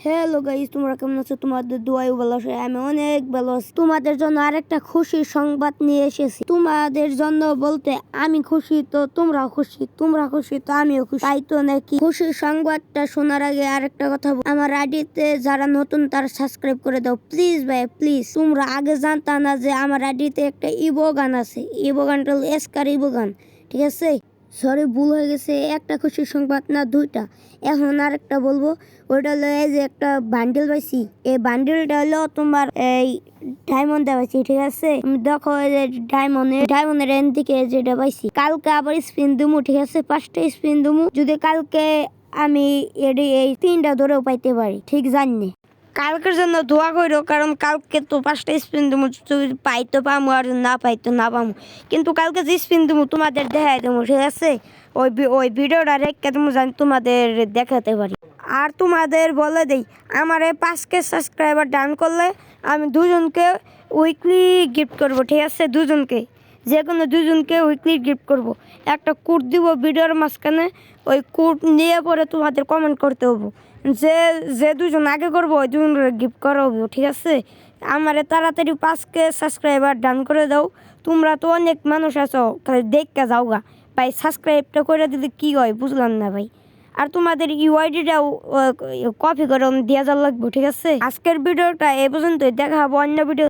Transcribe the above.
Hello guys, তোমরা কেমন আছো? তোমাদের দোয়ায় ভালো আছো? আমি অনেক ভালো আছি। তোমাদের জন্য আরেকটা খুশির সংবাদ নিয়ে এসেছি। তোমাদের জন্য বলতে আমি খুশি তো তোমরাও খুশি, তোমরা খুশি তো আমিও খুশি, তাই তো নাকি? খুশির সংবাদটা শোনার আগে আরেকটা কথা আমার আইডিতে যারা নতুন তারা সাবস্ক্রাইব করে দাও প্লিজ ভাই, প্লিজ। তোমরা আগে জানতা না যে আমার আইডিতে একটা ইবো গান আছে। ইবো গানটা হলো এসকার ইবো গান, ঠিক আছে? সরি, ভুল হয়ে গেছে। একটা খুশির সংবাদ না, দুইটা। এখন আরেকটা বলবো, ওইটা হলো এই যে একটা বান্ডেল পাইছি। এই বান্ডেলটা হলো তোমার এই ডায়মন্ডে পাইছি, ঠিক আছে? দেখো এই যে ডায়মন্ডের এন দিকে যেটা পাইছি। কালকে আবার স্পিন দিমু, ঠিক আছে? 5টা স্পিন দিমু। যদি কালকে আমি এই 3টা ধরেও পাইতে পারি, ঠিক জানি। কালকের জন্য দোয়া করো, কারণ কালকে তো 5টা স্পিন দেবো। যদি পাই তো পামো, আর না পাই তো না পামো। কিন্তু কালকে যে স্পিন দেবো তোমাদের দেখাই দেবো, ঠিক আছে? ওই ভিডিওটা রেখে তুমি জানি তোমাদের দেখাতে পারি। আর তোমাদের বলে দেই, আমার এই 5K সাবস্ক্রাইবার ডান করলে আমি দুজনকে উইকলি গিফট করবো, ঠিক আছে? দুজনকে, যে কোনো দুজনকে উইকলি গিফট করব। একটা কোড দিব ভিডিওর মাঝখানে, ওই কোড নিয়ে পরে তোমাদের কমেন্ট করতে হবো। যে যে দুজন আগে করবো ওই দুজনের গিফট করা হবো, ঠিক আছে? আমারে তাড়াতাড়ি 5K সাবস্ক্রাইবার ডান করে দাও। তোমরা তো অনেক মানুষ আছো, খালি দেখতে যাও গা ভাই। সাবস্ক্রাইবটা করে দিলে কি হয় বুঝলাম না ভাই। আর তোমাদের ইউআইডিটাও কপি করে দিয়ে যাওয়া লাগবে, ঠিক আছে? আজকের ভিডিওটা এই পর্যন্তই, দেখা হবো অন্য ভিডিও।